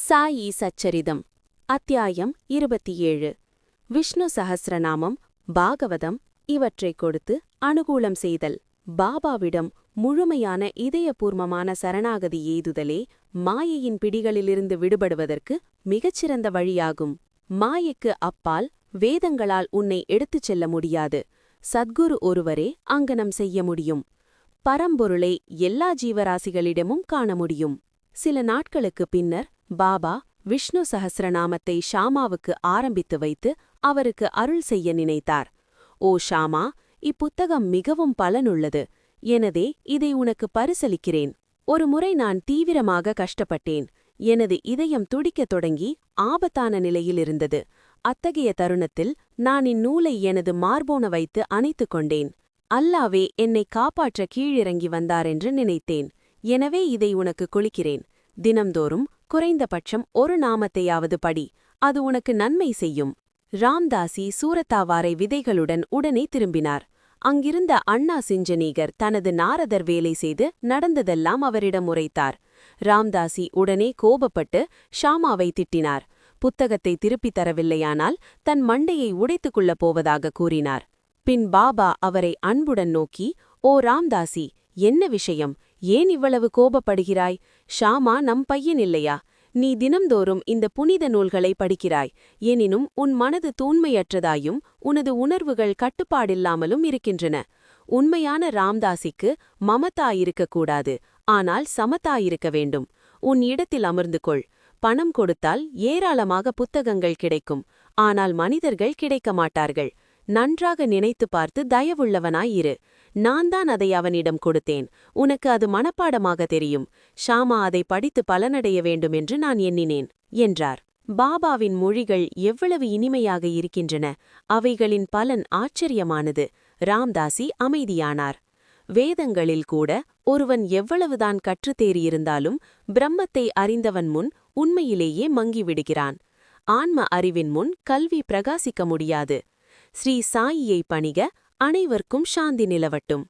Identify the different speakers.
Speaker 1: சாயி சச்சரிதம் அத்தியாயம் 27 விஷ்ணு சஹஸ்ரநாமம் பாகவதம் இவற்றைக் கொடுத்து அனுகூலம் செய்தல். பாபாவிடம் முழுமையான இதயபூர்வமான சரணாகதி எய்துதலே மாயையின் பிடிகளிலிருந்து விடுபடுவதற்கு மிகச்சிறந்த வழியாகும். மாயைக்கு அப்பால் வேதங்களால் உன்னை எடுத்துச் செல்ல முடியாது. சத்குரு ஒருவரே அங்கனம் செய்ய முடியும். பரம்பொருளை எல்லா ஜீவராசிகளிடமும் காண முடியும். சில நாட்களுக்குப் பின்னர் பாபா விஷ்ணு சஹஸ்ரநாமத்தை ஷாமாவுக்கு ஆரம்பித்து வைத்து அவருக்கு அருள் செய்ய நினைத்தார். ஓ ஷாமா, இப்புத்தகம் மிகவும் பலனுள்ளது. எனவே இதை உனக்கு பரிசளிக்கிறேன். ஒரு முறை நான் தீவிரமாக கஷ்டப்பட்டேன். எனது இதயம் துடிக்கத் தொடங்கி ஆபத்தான நிலையில் இருந்தது. அத்தகைய தருணத்தில் நான் இந்நூலை எனது மார்போன வைத்து அணைத்துக் கொண்டேன். அல்லாவே என்னை காப்பாற்ற கீழிறங்கி வந்தாரென்று நினைத்தேன். எனவே இதை உனக்கு கொளிக்கிறேன். தினம்தோறும் குறைந்தபட்சம் ஒரு நாமத்தையாவது படி, அது உனக்கு நன்மை செய்யும். ராம்தாசி சூரத்தாவாரை விதைகளுடன் உடனே திரும்பினார். அங்கிருந்த அண்ணா சிஞ்சனீகர் தனது நாரதர் வேலை செய்து நடந்ததெல்லாம் அவரிடம் உரைத்தார். ராம்தாசி உடனே கோபப்பட்டு ஷாமாவை திட்டினார். புத்தகத்தை திருப்பித் தரவில்லையானால் தன் மண்டையை உடைத்துக் கொள்ளப் போவதாக கூறினார். பின் பாபா அவரை அன்புடன் நோக்கி, ஓ ராம்தாசி, என்ன விஷயம்? ஏன் இவ்வளவு கோபப்படுகிறாய்? ஷாமா நம் பையன் இல்லையா? நீ தினம்தோறும் இந்த புனித நூல்களை படிக்கிறாய். எனினும் உன் மனது தூய்மையற்றதாயும் உனது உணர்வுகள் கட்டுப்பாடில்லாமலும் இருக்கின்றன. உண்மையான ராம்தாசிக்கு மமதா இருக்கக்கூடாது, ஆனால் சமதா இருக்க வேண்டும். உன் இடத்தில் அமர்ந்து கொள். பணம் கொடுத்தால் ஏராளமாக புத்தகங்கள் கிடைக்கும். ஆனால் மனிதர்கள் கிடைக்க மாட்டார்கள். நன்றாக நினைத்து பார்த்து தயவுள்ளவனாயிரு. நான் தான் அதை அவனிடம் கொடுத்தேன். உனக்கு அது மனப்பாடமாக தெரியும். ஷாமா அதை படித்து பலனடைய வேண்டும் என்று நான் எண்ணினேன் என்றார். பாபாவின் மொழிகள் எவ்வளவு இனிமையாக இருக்கின்றன. அவைகளின் பலன் ஆச்சரியமானது. ராம்தாசி அமைதியானார். வேதங்களில் கூட ஒருவன் எவ்வளவுதான் கற்றுத்தேறியிருந்தாலும் பிரம்மத்தை அறிந்தவன் முன் உண்மையிலேயே மங்கிவிடுகிறான். ஆன்ம அறிவின் முன் கல்வி பிரகாசிக்க முடியாது. ஸ்ரீ சாயியை பணிக. அனைவருக்கும் சாந்தி நிலவட்டும்.